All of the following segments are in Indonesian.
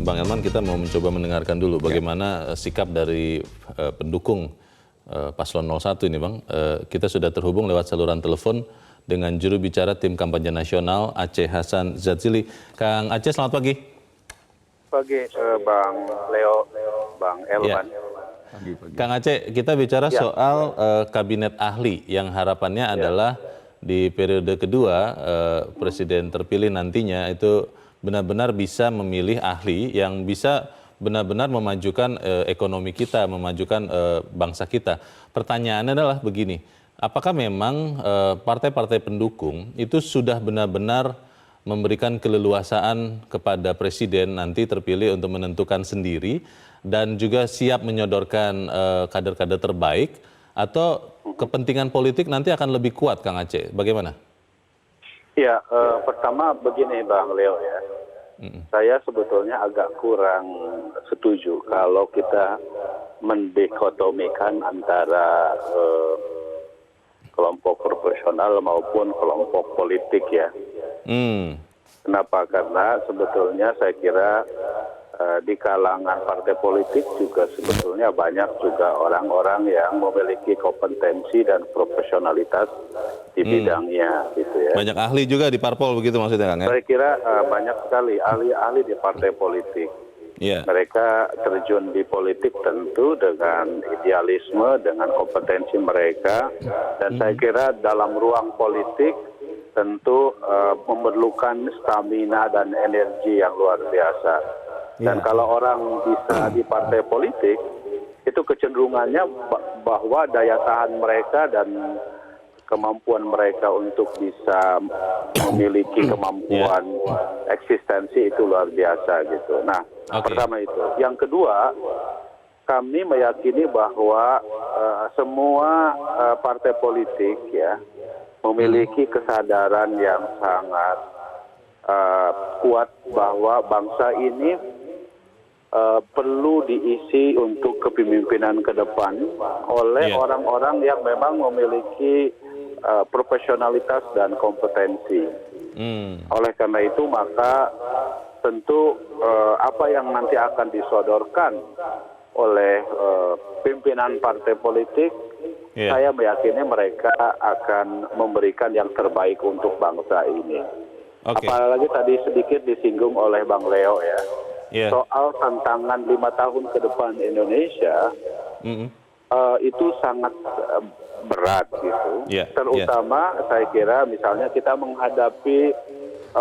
Bang Elman, kita mau mencoba mendengarkan dulu bagaimana sikap dari pendukung Paslon 01 ini, Bang. Kita sudah terhubung lewat saluran telepon dengan juru bicara tim kampanye nasional Aceh Hasan Zadzili. Kang Aceh, selamat pagi. Pagi, Bang Leo, Bang Elman. Ya. Kang Aceh, kita bicara soal kabinet ahli yang harapannya adalah di periode kedua presiden terpilih nantinya itu benar-benar bisa memilih ahli yang bisa benar-benar memajukan ekonomi kita, memajukan bangsa kita. Pertanyaannya adalah begini, apakah memang partai-partai pendukung itu sudah benar-benar memberikan keleluasaan kepada presiden nanti terpilih untuk menentukan sendiri dan juga siap menyodorkan kader-kader terbaik, atau kepentingan politik nanti akan lebih kuat, Kang Aceh? Bagaimana? Ya, pertama begini Bang Leo ya. Saya sebetulnya agak kurang setuju kalau kita mendikotomikan antara kelompok profesional maupun kelompok politik ya. Kenapa? Karena sebetulnya saya kira di kalangan partai politik juga sebetulnya banyak juga orang-orang yang memiliki kompetensi dan profesionalitas di bidangnya gitu ya. Banyak ahli juga di parpol begitu maksudnya, Kang? Saya kira banyak sekali ahli-ahli di partai politik. Mereka terjun di politik tentu dengan idealisme, dengan kompetensi mereka, dan saya kira dalam ruang politik tentu memerlukan stamina dan energi yang luar biasa. Dan kalau orang bisa di partai politik, itu kecenderungannya bahwa daya tahan mereka dan kemampuan mereka untuk bisa memiliki kemampuan eksistensi itu luar biasa gitu. Nah, pertama itu. Yang kedua, kami meyakini bahwa semua partai politik ya memiliki kesadaran yang sangat kuat bahwa bangsa ini perlu diisi untuk kepemimpinan ke depan oleh orang-orang yang memang memiliki profesionalitas dan kompetensi. Oleh karena itu maka tentu apa yang nanti akan disodorkan oleh pimpinan partai politik, saya meyakini mereka akan memberikan yang terbaik untuk bangsa ini. Apalagi tadi sedikit disinggung oleh Bang Leo ya. Soal tantangan 5 tahun ke depan Indonesia itu sangat berat gitu. Terutama saya kira misalnya kita menghadapi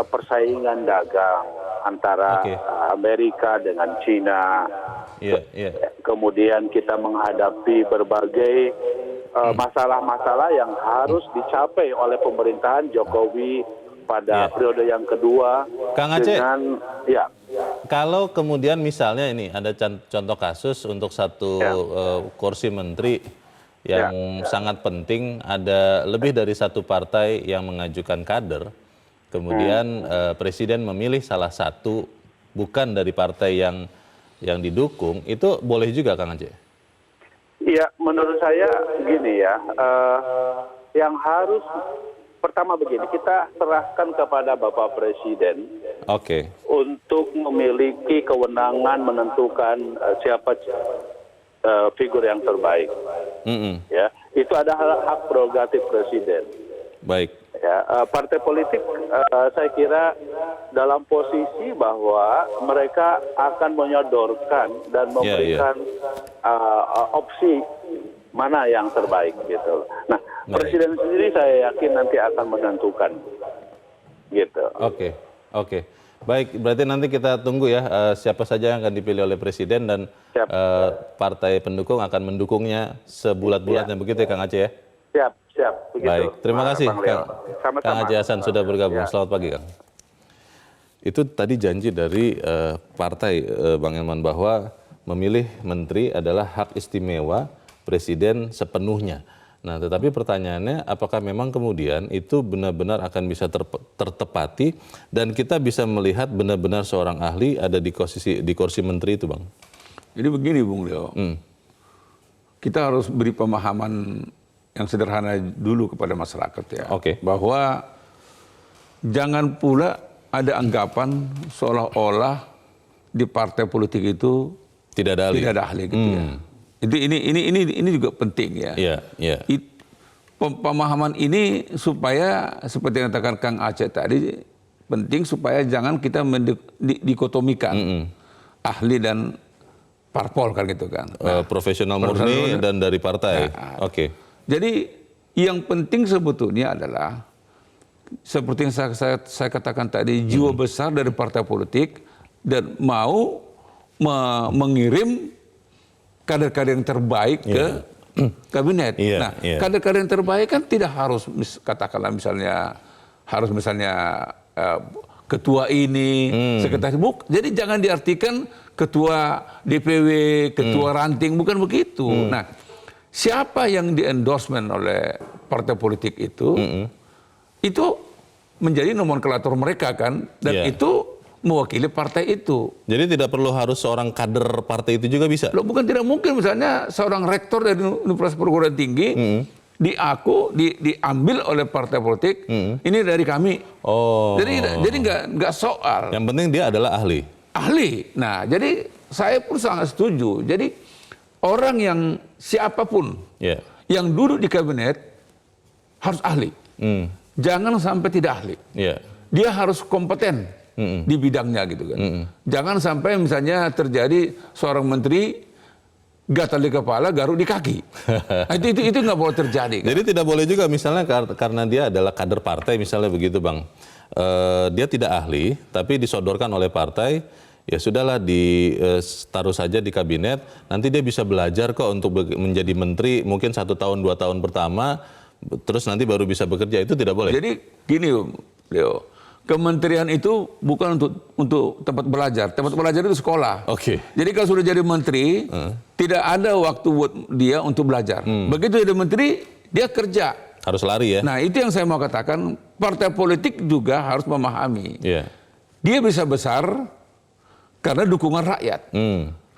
persaingan dagang antara Amerika dengan China. Kemudian kita menghadapi berbagai masalah-masalah yang harus dicapai oleh pemerintahan Jokowi pada periode yang kedua. Kang Aceh, kalau kemudian misalnya ini ada contoh kasus untuk satu kursi menteri yang sangat penting, ada lebih dari satu partai yang mengajukan kader, kemudian presiden memilih salah satu bukan dari partai yang didukung, itu boleh juga, Kang Aceh? Iya, menurut saya gini ya, yang harus pertama begini, kita serahkan kepada Bapak Presiden untuk memiliki kewenangan menentukan siapa figur yang terbaik. Ya, itu adalah hak prerogatif Presiden. Ya, partai politik saya kira dalam posisi bahwa mereka akan menyodorkan dan memberikan opsi mana yang terbaik gitu. Nah, presiden sendiri saya yakin nanti akan menentukan gitu. Oke. Baik, berarti nanti kita tunggu ya siapa saja yang akan dipilih oleh presiden dan partai pendukung akan mendukungnya sebulat-bulatnya begitu ya, Kang Aceh ya? Siap. Begitu. Baik, terima kasih Kang Aceh Hasan sudah bergabung. Selamat pagi, Kang. Itu tadi janji dari partai Bang Elman bahwa memilih menteri adalah hak istimewa presiden sepenuhnya. Nah, tetapi pertanyaannya apakah memang kemudian itu benar-benar akan bisa tertepati dan kita bisa melihat benar-benar seorang ahli ada di kursi menteri itu, Bang? Jadi begini, Bung Leo. Kita harus beri pemahaman yang sederhana dulu kepada masyarakat ya. Bahwa jangan pula ada anggapan seolah-olah di partai politik itu tidak ada ahli. Tidak ada ahli gitu ya. Ini juga penting ya. Iya, iya. Pemahaman ini supaya seperti yang katakan Kang Aceh tadi penting supaya jangan kita dikotomikan ahli dan parpol kan gitu kan. Profesional murni dan dari partai. Oke. Jadi yang penting sebetulnya adalah seperti yang saya katakan tadi, jiwa besar dari partai politik dan mau mengirim kader-kader yang terbaik ke kabinet. Kader-kader yang terbaik kan tidak harus katakanlah misalnya ketua ini, sekretaris jadi jangan diartikan ketua DPW, ketua ranting, bukan begitu. Nah, siapa yang di-endorsement oleh partai politik itu menjadi nomenklatur mereka kan, dan itu mewakili partai itu. Jadi tidak perlu harus seorang kader partai itu juga bisa? Loh, bukan tidak mungkin, misalnya seorang rektor dari Universitas Perguruan Tinggi diambil oleh partai politik, ini dari kami. Jadi nggak soal. Yang penting dia adalah ahli. Ahli. Nah, jadi saya pun sangat setuju. Jadi orang yang siapapun yang duduk di kabinet harus ahli. Jangan sampai tidak ahli. Dia harus kompeten di bidangnya gitu kan. Jangan sampai misalnya terjadi seorang menteri gatal di kepala, garuk di kaki. Itu nggak boleh terjadi. Kan? Jadi tidak boleh juga misalnya karena dia adalah kader partai misalnya begitu Bang. Dia tidak ahli tapi disodorkan oleh partai, ya sudahlah ditaruh saja di kabinet. Nanti dia bisa belajar kok untuk menjadi menteri mungkin 1 tahun 2 tahun pertama. Terus nanti baru bisa bekerja, itu tidak boleh. Jadi gini Leo, kementerian itu bukan untuk tempat belajar. Tempat belajar itu sekolah. Jadi kalau sudah jadi menteri, tidak ada waktu buat dia untuk belajar. Begitu jadi menteri, dia kerja. Harus lari ya. Nah, itu yang saya mau katakan, partai politik juga harus memahami. Dia bisa besar karena dukungan rakyat.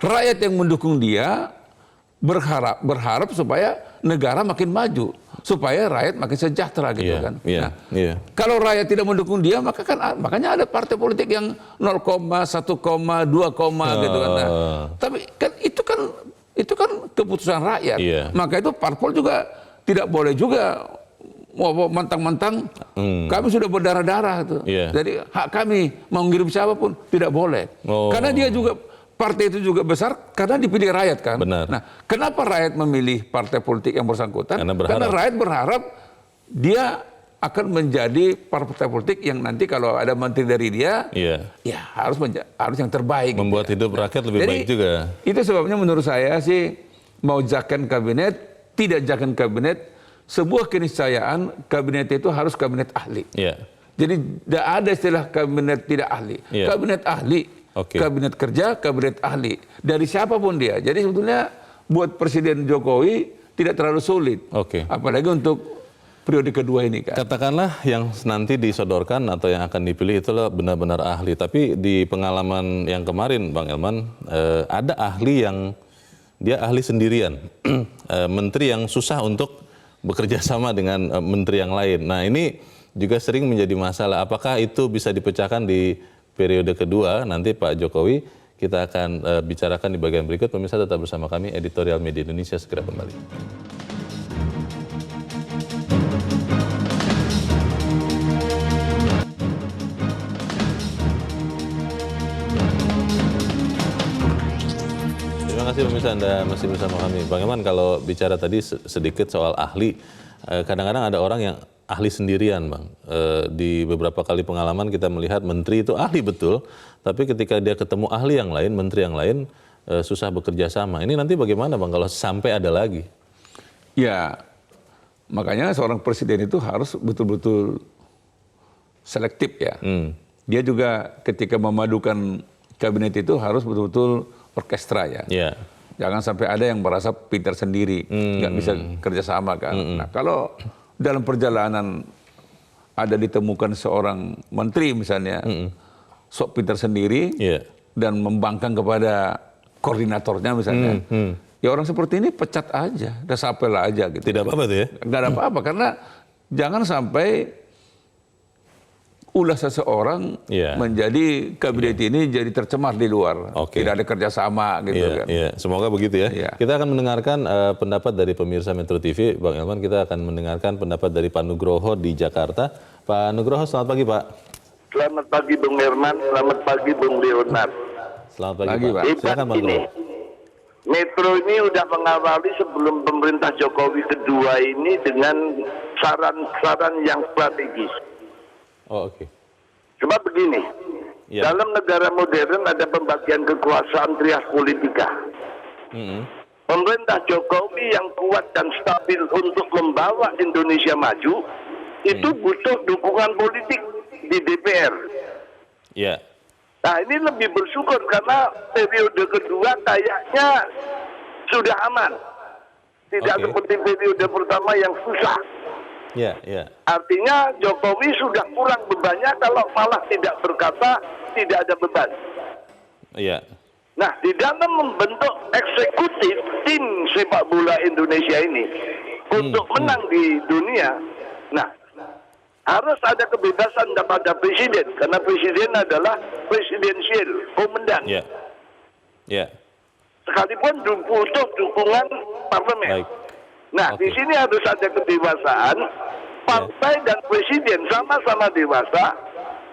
Rakyat yang mendukung dia berharap supaya negara makin maju, supaya rakyat makin sejahtera gitu kan. Kalau rakyat tidak mendukung dia, makanya ada partai politik yang 0, 1, 2, gitu kan. Nah, tapi kan itu kan keputusan rakyat. Maka itu parpol juga tidak boleh juga mentang-mentang kami sudah berdarah-darah tuh. Jadi hak kami mau ngirim siapapun tidak boleh. Karena dia juga partai itu juga besar karena dipilih rakyat kan. Nah, kenapa rakyat memilih partai politik yang bersangkutan? Karena rakyat berharap dia akan menjadi partai politik yang nanti kalau ada menteri dari dia, ya harus yang terbaik. Membuat gitu. hidup rakyat lebih baik juga. Itu sebabnya menurut saya sih mau jaken kabinet, tidak jaken kabinet, sebuah keniscayaan kabinet itu harus kabinet ahli. Jadi tidak ada istilah kabinet tidak ahli. Kabinet ahli. Kabinet kerja, kabinet ahli. Dari siapapun dia. Jadi sebetulnya buat Presiden Jokowi tidak terlalu sulit. Apalagi untuk periode kedua ini kan. Katakanlah yang nanti disodorkan atau yang akan dipilih itulah benar-benar ahli. Tapi di pengalaman yang kemarin Bang Elman, ada ahli yang dia ahli sendirian. Menteri yang susah untuk bekerja sama dengan menteri yang lain. Nah, ini juga sering menjadi masalah. Apakah itu bisa dipecahkan di periode kedua nanti Pak Jokowi? Kita akan bicarakan di bagian berikut. Pemirsa tetap bersama kami, Editorial Media Indonesia segera kembali. Terima kasih pemirsa, Anda masih bersama kami. Bang Eman, kalau bicara tadi sedikit soal ahli, kadang-kadang ada orang yang ahli sendirian Bang. Di beberapa kali pengalaman kita melihat menteri itu ahli betul, tapi ketika dia ketemu ahli yang lain, menteri yang lain, susah bekerja sama. Ini nanti bagaimana Bang kalau sampai ada lagi? Ya, makanya seorang presiden itu harus betul-betul selektif ya. Dia juga ketika memadukan kabinet itu harus betul-betul orkestra ya. Jangan sampai ada yang merasa pintar sendiri, nggak bisa kerjasama kan. Nah, kalau dalam perjalanan ada ditemukan seorang menteri misalnya sok pintar sendiri dan membangkang kepada koordinatornya misalnya, ya orang seperti ini pecat aja, udah sapel aja gitu. Tidak apa-apa tuh ya? Nggak ada apa-apa karena jangan sampai ulah seseorang menjadi kabinet ini jadi tercemar di luar. Tidak ada kerjasama gitu kan. Semoga begitu ya. Kita akan mendengarkan pendapat dari pemirsa Metro TV. Bang Elman, kita akan mendengarkan pendapat dari Pak Nugroho di Jakarta. Pak Nugroho, selamat pagi Pak. Selamat pagi Bung Herman, selamat pagi Bung Leonard. Selamat pagi Pak. Silakan Bang Nugroho. Metro ini udah mengawali sebelum pemerintah Jokowi kedua ini dengan saran-saran yang strategis. Sebab begini, dalam negara modern ada pembagian kekuasaan trias politika. Pemerintah Jokowi yang kuat dan stabil untuk membawa Indonesia maju, itu butuh dukungan politik di DPR. Nah ini lebih bersyukur karena periode kedua kayaknya sudah aman. Tidak seperti periode pertama yang susah. Artinya Jokowi sudah kurang bebannya kalau malah tidak berkata tidak ada beban. Nah di dalam membentuk eksekutif tim sepak bola Indonesia ini untuk menang di dunia, nah harus ada kebebasan pada presiden karena presiden adalah presidensial, komandan. Sekalipun butuh dukungan parlemen. Nah, di sini harus ada kedewasaan partai dan presiden sama-sama dewasa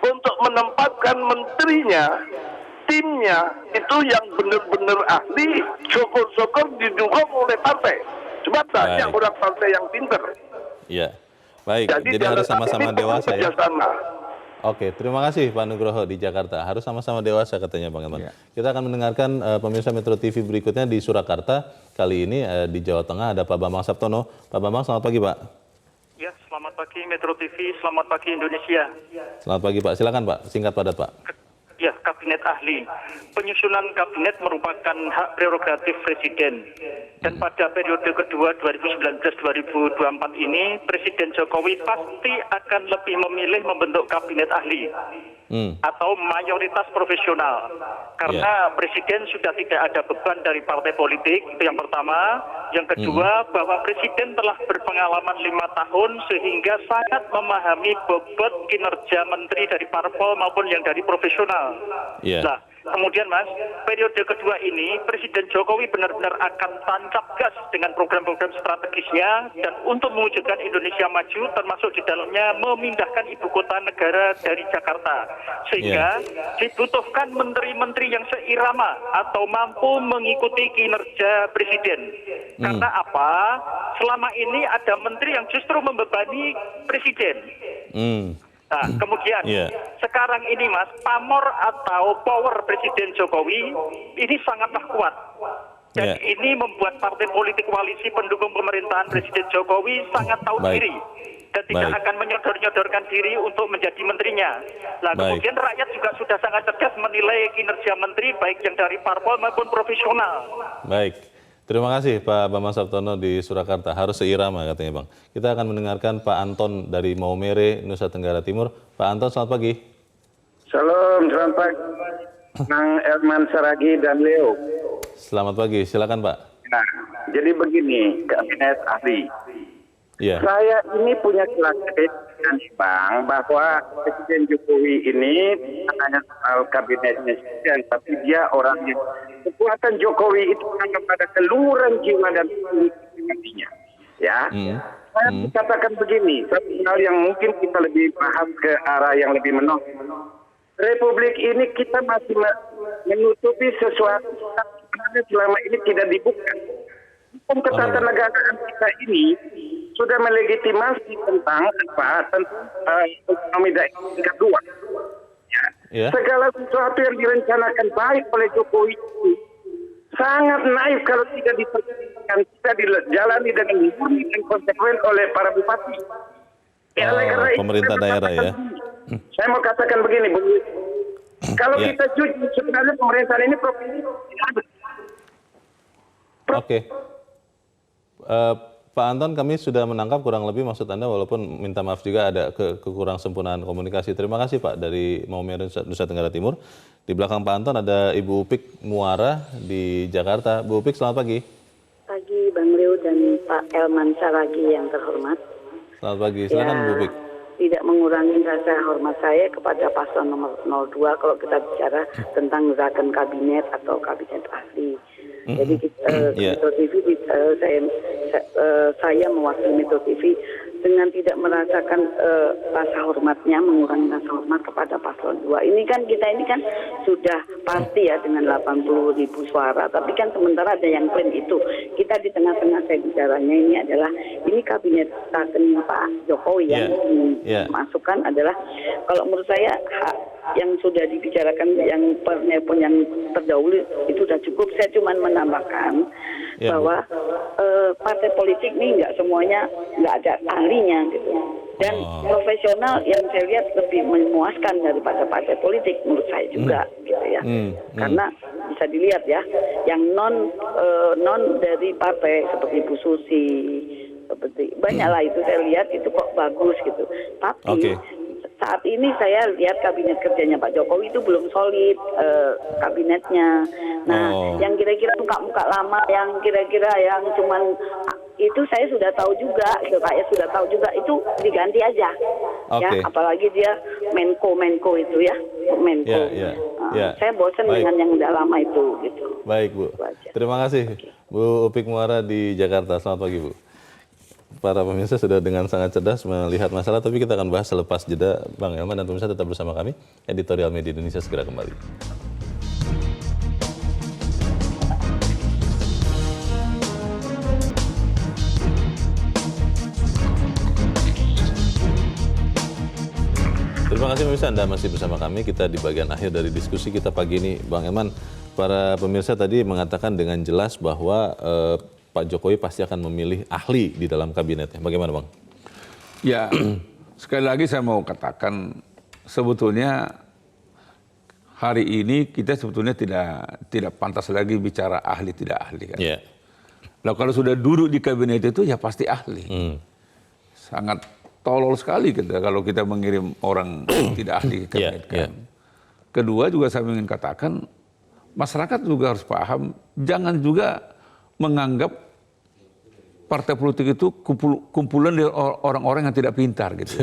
untuk menempatkan menterinya, timnya itu yang benar-benar ahli, syukur-syukur didukung oleh partai. Sebab banyak orang partai yang pinter. Baik, jadi harus sama-sama dewasa ya. Oke, terima kasih Pak Nugroho di Jakarta. Harus sama-sama dewasa katanya Bang Elman. Kita akan mendengarkan pemirsa Metro TV berikutnya di Surakarta. Kali ini di Jawa Tengah ada Pak Bambang Saptono. Pak Bambang, selamat pagi Pak. Ya, selamat pagi Metro TV, selamat pagi Indonesia. Selamat pagi Pak, silakan Pak, singkat padat Pak. Ya, kabinet ahli. Penyusunan kabinet merupakan hak prerogatif presiden. Dan pada periode kedua 2019-2024 ini, Presiden Jokowi pasti akan lebih memilih membentuk kabinet ahli. Atau mayoritas profesional. Karena Presiden sudah tidak ada beban dari partai politik, itu yang pertama. Yang kedua, bahwa Presiden telah berpengalaman 5 tahun sehingga sangat memahami bobot kinerja menteri dari parpol maupun yang dari profesional. Nah, kemudian Mas, periode kedua ini Presiden Jokowi benar-benar akan tancap gas dengan program-program strategisnya dan untuk mewujudkan Indonesia maju termasuk di dalamnya memindahkan ibu kota negara dari Jakarta. Sehingga dibutuhkan menteri-menteri yang seirama atau mampu mengikuti kinerja Presiden. Karena apa? Selama ini ada menteri yang justru membebani Presiden. Nah, kemudian sekarang ini Mas, pamor atau power Presiden Jokowi ini sangatlah kuat. Dan ini membuat partai politik koalisi pendukung pemerintahan Presiden Jokowi sangat tahu diri. Dan tidak akan menyodor-nyodorkan diri untuk menjadi menterinya. Nah, kemudian rakyat juga sudah sangat cerdas menilai kinerja menteri baik yang dari parpol maupun profesional. Baik. Terima kasih Pak Bambang Saptono di Surakarta. Harus seirama katanya Bang. Kita akan mendengarkan Pak Anton dari Maumere, Nusa Tenggara Timur. Pak Anton, selamat pagi. Selamat pagi. Bang Elman Saragi dan Leo. Selamat pagi, silakan Pak. Nah, jadi begini, kabinet ahli. Saya ini punya keyakinan Bang bahwa Presiden Jokowi ini bukan hanya soal kabinetnya saja, tapi dia orang yang kekuatan Jokowi itu hanya pada keluhuran jiwa dan hatinya. Saya katakan begini, satu hal yang mungkin kita lebih paham ke arah yang lebih menolak. Republik ini kita masih menutupi sesuatu yang sebenarnya selama ini tidak dibuka. Hukum ketatanegaraan kita ini sudah melegitimasi tentang ekonomi daerah tingkat 2. Segala sesuatu yang direncanakan baik oleh Jokowi itu sangat naif kalau tidak diperhatikan, tidak dijalani dengan murni dan konsekuen oleh para bupati. Pemerintah daerah ya. Saya mau katakan begini, kalau kita jujur sebenarnya pemerintahan ini provinsi. Pak Anton, kami sudah menangkap kurang lebih maksud Anda, walaupun minta maaf juga ada kekurang sempurnaan komunikasi. Terima kasih Pak dari Maumere, Nusa Tenggara Timur. Di belakang Pak Anton ada Ibu Upik Muara di Jakarta. Bu Upik, selamat pagi. Pagi Bang Leo dan Pak Elman Saragi yang terhormat. Selamat pagi, silakan Bu Upik. tidak mengurangi rasa hormat saya kepada paslon nomor 02 kalau kita bicara tentang zakon kabinet atau kabinet ahli. Jadi Metro TV, saya mewakili Metro TV dengan tidak merasakan rasa hormatnya, mengurangi rasa hormat kepada paslon 2. Ini kan sudah pasti ya dengan 80.000 suara. Tapi kan sementara ada yang klaim itu. Kita di tengah-tengah saya bicaranya ini kabinet zakon Pak Jokowi yang dimasukkan adalah kalau menurut saya yang sudah dibicarakan yang penelpon yang terdahulu itu sudah cukup. Saya cuma menambahkan bahwa partai politik ini nggak semuanya nggak ada ahlinya gitu. Dan profesional yang saya lihat lebih memuaskan daripada partai politik menurut saya juga gitu ya. Karena bisa dilihat ya, yang non dari partai seperti Bu Susi, seperti banyaklah itu saya lihat itu kok bagus gitu. Tapi saat ini saya lihat kabinet kerjanya Pak Jokowi itu belum solid kabinetnya. Nah, yang kira-kira muka-muka lama, yang kira-kira yang cuman itu saya sudah tahu juga, gitu Pak ya, sudah tahu juga itu diganti aja. Ya, apalagi dia Menko itu ya, Menko. Saya bosan dengan yang udah lama itu gitu. Baik Bu, terima kasih Bu Upik Muara di Jakarta. Selamat pagi Bu. Para pemirsa sudah dengan sangat cerdas melihat masalah, tapi kita akan bahas selepas jeda. Bang Elman dan pemirsa tetap bersama kami. Editorial Media Indonesia segera kembali. Terima kasih pemirsa, Anda masih bersama kami. Kita di bagian akhir dari diskusi kita pagi ini. Bang Elman, para pemirsa tadi mengatakan dengan jelas bahwa Pak Jokowi pasti akan memilih ahli di dalam kabinetnya. Bagaimana Bang? Ya, sekali lagi saya mau katakan sebetulnya hari ini kita sebetulnya tidak pantas lagi bicara ahli tidak ahli kan. Nah, kalau sudah duduk di kabinet itu ya pasti ahli. Sangat tolol sekali kita kalau kita mengirim orang tidak ahli ke kabinet kan. Kedua juga saya ingin katakan masyarakat juga harus paham, jangan juga menganggap partai politik itu kumpulan dari orang-orang yang tidak pintar gitu.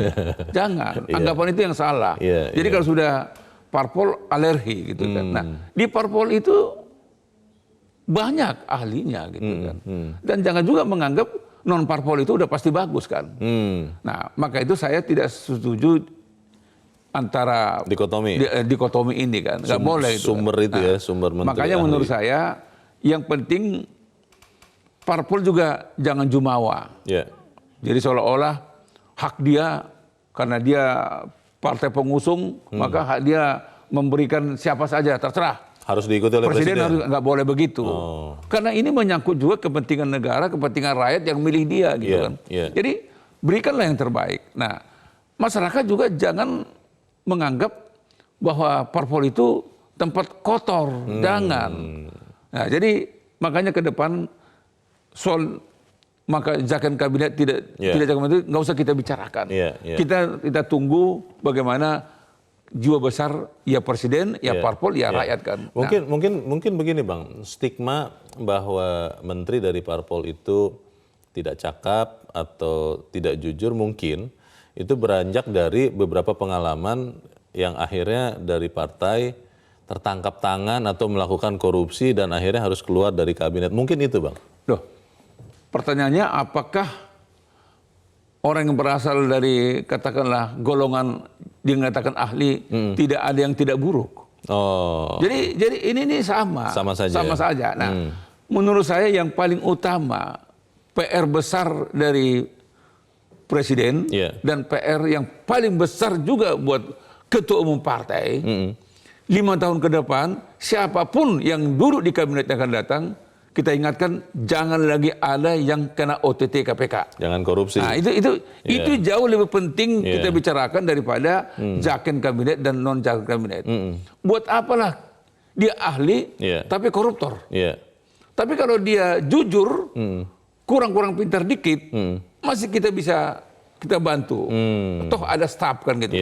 Jangan, anggapan itu yang salah. Jadi kalau sudah parpol alergi gitu kan. Nah, di parpol itu banyak ahlinya gitu kan. Dan jangan juga menganggap non parpol itu udah pasti bagus kan. Nah, maka itu saya tidak setuju antara dikotomi ini kan. Nggak boleh itu. Sumber kan. Itu ya, sumber menteri. Makanya ahli. Menurut saya yang penting parpol juga jangan jumawa. Jadi seolah-olah hak dia karena dia partai pengusung, maka hak dia memberikan siapa saja terserah. Harus diikuti oleh presiden. Harus nggak boleh begitu. Karena ini menyangkut juga kepentingan negara, kepentingan rakyat yang milih dia gitu kan. Jadi berikanlah yang terbaik. Nah, masyarakat juga jangan menganggap bahwa parpol itu tempat kotor. Jangan. Nah, jadi makanya ke depan soal maka zakon kabinet tidak zakon itu nggak usah kita bicarakan. Kita tunggu bagaimana jiwa besar ya presiden, ya parpol, ya rakyat kan. Mungkin begini Bang, stigma bahwa menteri dari parpol itu tidak cakap atau tidak jujur mungkin itu beranjak dari beberapa pengalaman yang akhirnya dari partai tertangkap tangan atau melakukan korupsi dan akhirnya harus keluar dari kabinet. Mungkin itu Bang. Loh, pertanyaannya apakah orang yang berasal dari katakanlah golongan dikatakan ahli tidak ada yang tidak buruk? Jadi ini sama saja. Nah, menurut saya yang paling utama PR besar dari presiden dan PR yang paling besar juga buat ketua umum partai 5 tahun ke depan siapapun yang duduk di kabinet yang akan datang, kita ingatkan jangan lagi ada yang kena OTT KPK. Jangan korupsi. Nah, itu jauh lebih penting kita bicarakan daripada zakon kabinet dan non zakon kabinet. Buat apalah dia ahli tapi koruptor. Tapi kalau dia jujur, kurang-kurang pintar dikit, masih kita bisa kita bantu. Toh ada staf kan gitu.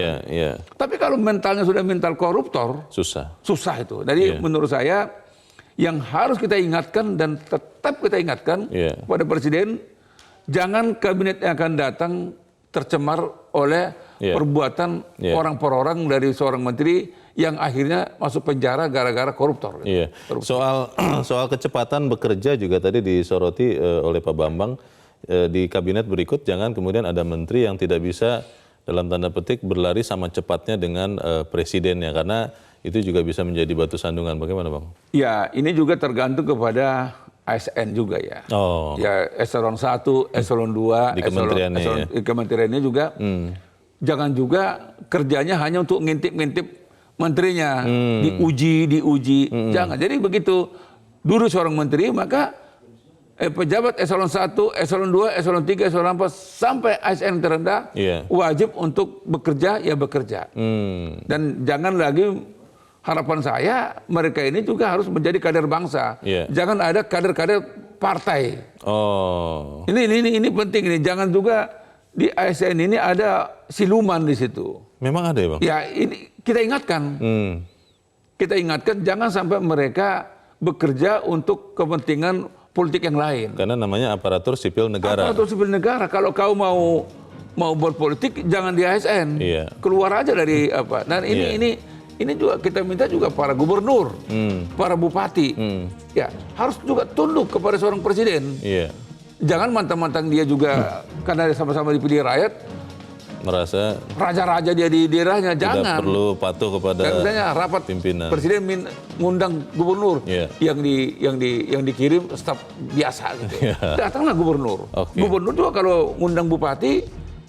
Tapi kalau mentalnya sudah mental koruptor, susah itu. Jadi menurut saya yang harus kita ingatkan dan tetap kita ingatkan pada presiden, jangan kabinet yang akan datang tercemar oleh perbuatan orang per orang dari seorang menteri yang akhirnya masuk penjara gara-gara koruptor. Iya. Soal kecepatan bekerja juga tadi disoroti oleh Pak Bambang, di kabinet berikut jangan kemudian ada menteri yang tidak bisa dalam tanda petik berlari sama cepatnya dengan presidennya, karena itu juga bisa menjadi batu sandungan. Bagaimana Bang? Ya, ini juga tergantung kepada ASN juga ya. Ya, eselon 1, eselon 2, di kementeriannya, di kementeriannya juga. Jangan juga kerjanya hanya untuk ngintip-ngintip menterinya, diuji. Jangan. Jadi begitu duduk seorang menteri, maka pejabat eselon 1, eselon 2, eselon 3, eselon 4 sampai ASN terendah wajib untuk bekerja, ya bekerja. Dan jangan lagi, harapan saya mereka ini juga harus menjadi kader bangsa. Jangan ada kader-kader partai. Ini penting ini. Jangan juga di ASN ini ada siluman di situ. Memang ada ya Bang? Ya, ini kita ingatkan. Kita ingatkan jangan sampai mereka bekerja untuk kepentingan politik yang lain. Karena namanya aparatur sipil negara. Aparatur sipil negara. Kalau kau mau berpolitik jangan di ASN. Keluar aja dari apa. Dan ini juga kita minta juga para gubernur, para bupati, ya harus juga tunduk kepada seorang presiden. Jangan mantang-mantang dia juga karena sama-sama dipilih rakyat, merasa raja-raja dia di daerahnya. Jangan. Tidak perlu patuh kepada misalnya rapat pimpinan. Presiden ngundang gubernur yang dikirim staf biasa gitu. Datanglah gubernur. Gubernur juga kalau ngundang bupati,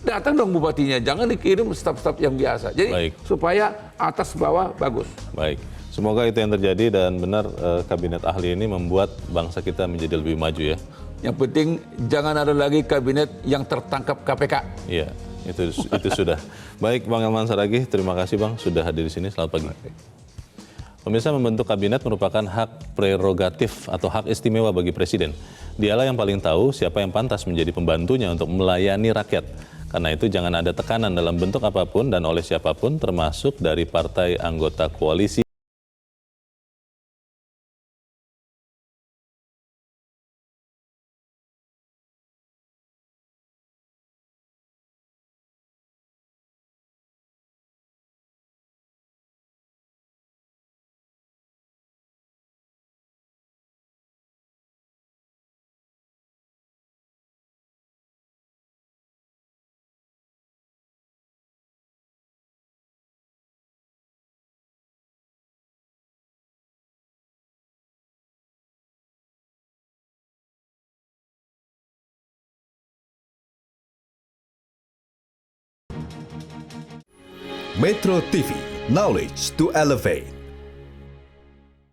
datang dong bupatinya, jangan dikirim staf-staf yang biasa. Jadi supaya atas bawah bagus. Baik, semoga itu yang terjadi dan benar kabinet ahli ini membuat bangsa kita menjadi lebih maju ya. Yang penting jangan ada lagi kabinet yang tertangkap KPK. Iya, itu sudah. Baik, Bang Elman Saragih, terima kasih Bang sudah hadir di sini. Selamat pagi. Pemirsa, membentuk kabinet merupakan hak prerogatif atau hak istimewa bagi presiden. Dialah yang paling tahu siapa yang pantas menjadi pembantunya untuk melayani rakyat. Karena itu jangan ada tekanan dalam bentuk apapun dan oleh siapapun, termasuk dari partai anggota koalisi. Metro TV, knowledge to elevate.